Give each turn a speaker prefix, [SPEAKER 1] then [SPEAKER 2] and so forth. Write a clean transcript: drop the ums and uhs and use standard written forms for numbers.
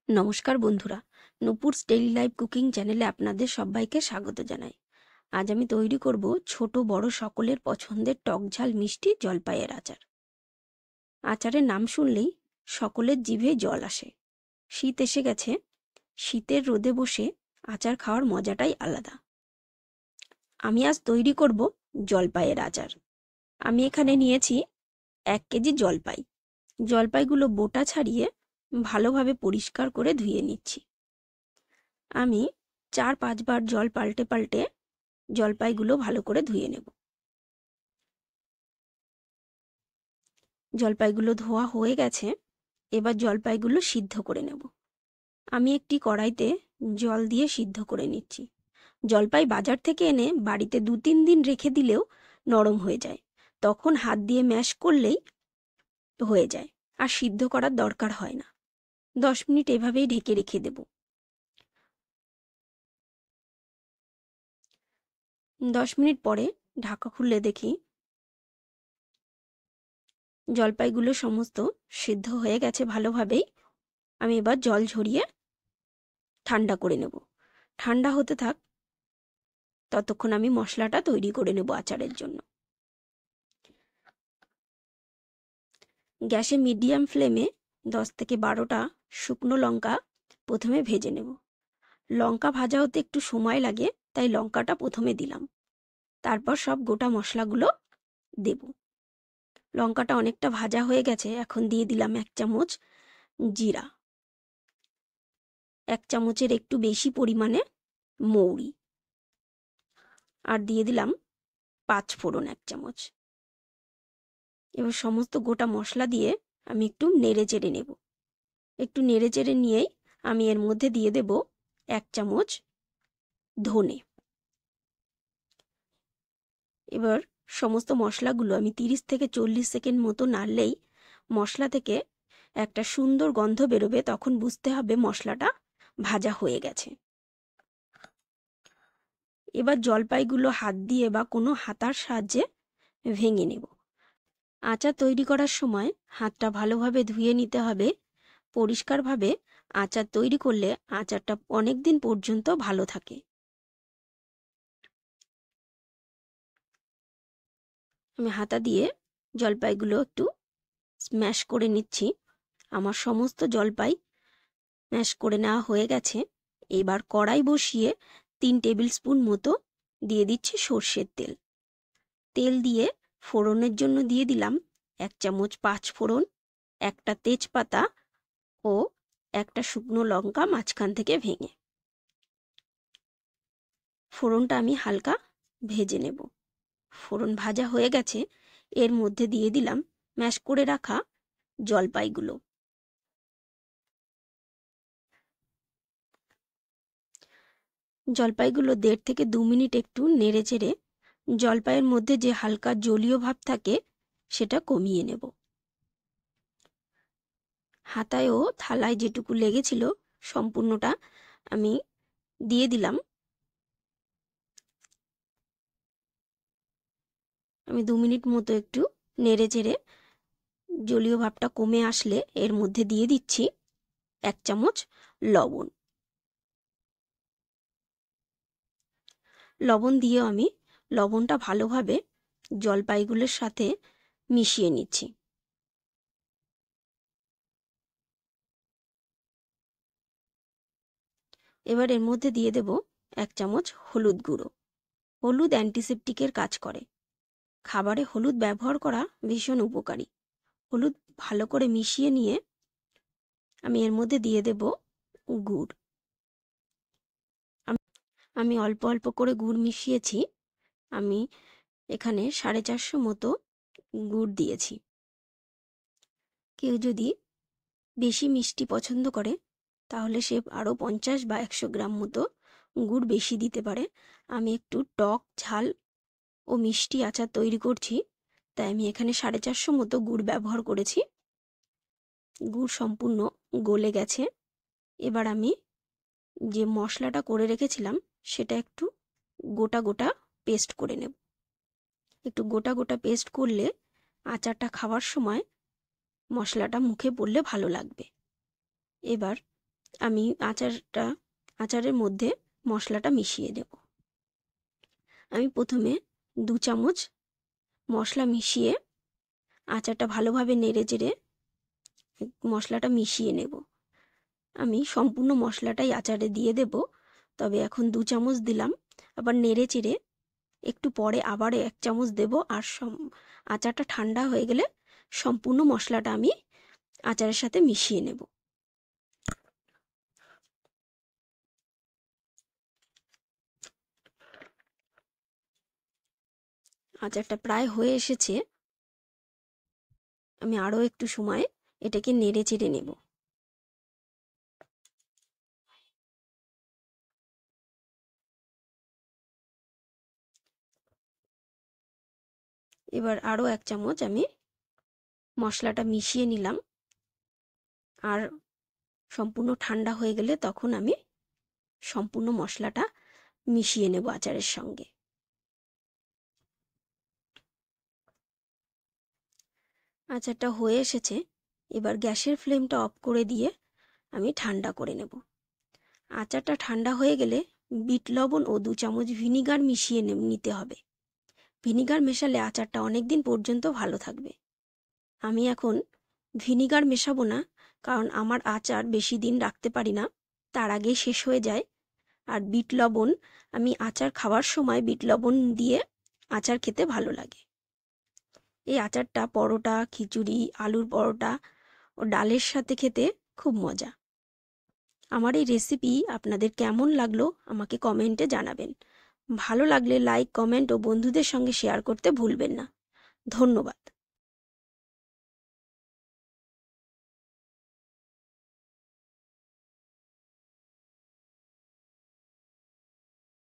[SPEAKER 1] নমস্কার বন্ধুরা, নূপুরস daily life cooking চ্যানেলে আপনাদের সবাইকে স্বাগত জানাই। আজ আমি তৈরি করব ছোট বড় সকলের পছন্দের টক ঝাল মিষ্টি জলপাইয়ের আচার। আচারের নাম শুনলেই সকলের জিভে জল আসে। শীত এসে গেছে, শীতের রোদে বসে আচার খাওয়ার মজাটাই আলাদা। আমি আজ তৈরি করব জলপাইয়ের আচার। আমি এখানে নিয়েছি 1 কেজি জলপাই। জলপাইগুলো বোটা ছাড়িয়ে ভালোভাবে পরিষ্কার করে ধুয়ে নিচ্ছি। আমি 4-5 বার জল পাল্টে পাল্টে জলপাইগুলো ভালো করে ধুয়ে নেব। জলপাইগুলো ধোয়া হয়ে গেছে, এবার জলপাইগুলো সিদ্ধ করে নেব। আমি একটি কড়াইতে জল দিয়ে সিদ্ধ করে নিচ্ছি। জলপাই বাজার থেকে এনে বাড়িতে 2-3 দিন রেখে দিলেও নরম হয়ে যায়। তখন হাত দিয়ে ম্যাশ করলেই হয়ে যায়, আর সিদ্ধ করার দরকার হয় না। 10 মিনিট এভাবেই ঢেকে রেখে দেব। 10 মিনিট পরে ঢাকা খুলে দেখি জলপাইগুলো সমস্ত সিদ্ধ হয়ে গেছে ভালোভাবেই। আমি এবার জল ঝরিয়ে ঠান্ডা করে নেব। ঠান্ডা হতে থাক, ততক্ষণ আমি মশলাটা তৈরি করে নেব আচারের জন্য। গ্যাসে মিডিয়াম ফ্লেমে 10 থেকে 12টা শুকনো লঙ্কা প্রথমে ভেজে নেব। লঙ্কা ভাজা হতে একটু সময় লাগে, তাই লঙ্কাটা প্রথমে দিলাম। তারপর সব গোটা মশলাগুলো দেব। লঙ্কাটা অনেকটা ভাজা হয়ে গেছে, এখন দিয়ে দিলাম 1 চামচ জিরা, 1 চামচের একটু বেশি পরিমাণে মৌরি, আর দিয়ে দিলাম 5 ফোড়ন 1 চামচ। এবার সমস্ত গোটা মশলা দিয়ে আমি একটু নেড়ে চেড়ে নেব। একটু নেড়ে চেড়ে নিয়েই আমি এর মধ্যে দিয়ে দেব 1 চামচ ধনে। এবার সমস্ত মশলাগুলো আমি 30 থেকে 40 সেকেন্ড মতো নাড়লেই মশলা থেকে একটা সুন্দর গন্ধ বেরোবে, তখন বুঝতে হবে মশলাটা ভাজা হয়ে গেছে। এবার জলপাইগুলো হাত দিয়ে বা কোনো হাতার সাহায্যে ভেঙে নেব। আচার তৈরি করার সময় হাতটা ভালোভাবে ধুয়ে নিতে হবে। পরিষ্কারভাবে আচার তৈরি করলে আচারটা অনেক দিন পর্যন্ত ভালো থাকে। আমি হাতা দিয়ে জলপাইগুলো একটু স্ম্যাশ করে নিচ্ছি। আমার সমস্ত জলপাই ম্যাশ করে নেওয়া হয়ে গেছে। এবার কড়াই বসিয়ে 3 টেবিল স্পুন মতো দিয়ে দিচ্ছি সর্ষের তেল। তেল দিয়ে ফোড়নের জন্য দিয়ে দিলাম 1 চামচ 5 ফোড়ন, একটা তেজপাতা ও একটা শুকনো লঙ্কা মাঝখান থেকে ভেঙে। ফোড়নটা আমি হালকা ভেজে নেব। ফোড়ন ভাজা হয়ে গেছে, এর মধ্যে দিয়ে দিলাম ম্যাশ করে রাখা জলপাইগুলো। জলপাইগুলো 1.5 থেকে 2 মিনিট একটু নেড়ে চেড়ে জলপাইয়ের মধ্যে যে হালকা জলীয় ভাব থাকে সেটা কমিয়ে নেব। হাতায় ও থালায় যেটুকু লেগেছিল সম্পূর্ণটা আমি দিয়ে দিলাম। আমি 2 মিনিট মতো একটু নেড়ে চেড়ে জলীয় ভাবটা কমে আসলে এর মধ্যে দিয়ে দিচ্ছি 1 চামচ লবণ। লবণ দিয়েও আমি লবণটা ভালোভাবে জলপাইগুলোর সাথে মিশিয়ে নিচ্ছি। এবার এর মধ্যে দিয়ে দেব 1 চামচ হলুদ গুঁড়ো। হলুদ অ্যান্টিসেপটিকের কাজ করে। খাবারে হলুদ ব্যবহার করা ভীষণ উপকারী। হলুদ ভালো করে মিশিয়ে নিয়ে আমি এর মধ্যে দিয়ে দেব গুড়। আমি অল্প অল্প করে গুড় মিশিয়েছি। আমি এখানে 450 মতো গুড় দিয়েছি। কেউ যদি বেশি মিষ্টি পছন্দ করে তাহলে সে আরও 50 বা 100 গ্রাম মতো গুড় বেশি দিতে পারে। আমি একটু টক ঝাল ও মিষ্টি আচার তৈরি করছি, তাই আমি এখানে 450 মতো গুড় ব্যবহার করেছি। গুড় সম্পূর্ণ গলে গেছে। এবার আমি যে মশলাটা করে রেখেছিলাম সেটা একটু গোটা গোটা পেস্ট করে নেব। একটু গোটা গোটা পেস্ট করলে আচারটা খাওয়ার সময় মশলাটা মুখে পড়লে ভালো লাগবে। এবার আমি আচারের মধ্যে মশলাটা মিশিয়ে দেব। আমি প্রথমে 2 চামচ মশলা মিশিয়ে আচারটা ভালোভাবে নেড়েচেড়ে মশলাটা মিশিয়ে নেব। আমি সম্পূর্ণ মশলাটাই আচারে দিয়ে দেব, তবে এখন 2 চামচ দিলাম, আবার নেড়েচেড়ে একটু পরে আবার 1 চামচ দেব। আর আচারটা ঠান্ডা হয়ে গেলে সম্পূর্ণ মশলাটা আমি আচারের সাথে মিশিয়ে নেব। আচারটা প্রায় হয়ে এসেছে, আমি আরও একটু সময় এটাকে নেড়ে চেড়ে নেব। এবার আরও 1 চামচ আমি মশলাটা মিশিয়ে নিলাম, আর সম্পূর্ণ ঠান্ডা হয়ে গেলে তখন আমি সম্পূর্ণ মশলাটা মিশিয়ে নেব আচারের সঙ্গে। আচারটা হয়ে এসেছে, এবার গ্যাসের ফ্লেমটা অফ করে দিয়ে আমি ঠান্ডা করে নেব। আচারটা ঠান্ডা হয়ে গেলে বিট লবণ ও 2 চামচ ভিনিগার মিশিয়ে নিতে হবে। ভিনিগার মেশালে আচারটা অনেক দিন পর্যন্ত ভালো থাকবে। আমি এখন ভিনিগার মেশাবো না, কারণ আমার আচার বেশি দিন রাখতে পারি না, তার আগেই শেষ হয়ে যায়। আর বিট লবণ, আমি আচার খাওয়ার সময় বিট লবণ দিয়ে আচার খেতে ভালো লাগে। এই আচারটা পরোটা, খিচুড়ি, আলুর পরোটা ও ডালের সাথে খেতে খুব মজা। আমার এই রেসিপি আপনাদের কেমন লাগলো আমাকে কমেন্টে জানাবেন। ভালো লাগলে লাইক, কমেন্ট ও বন্ধুদের সঙ্গে শেয়ার করতে ভুলবেন না। ধন্যবাদ।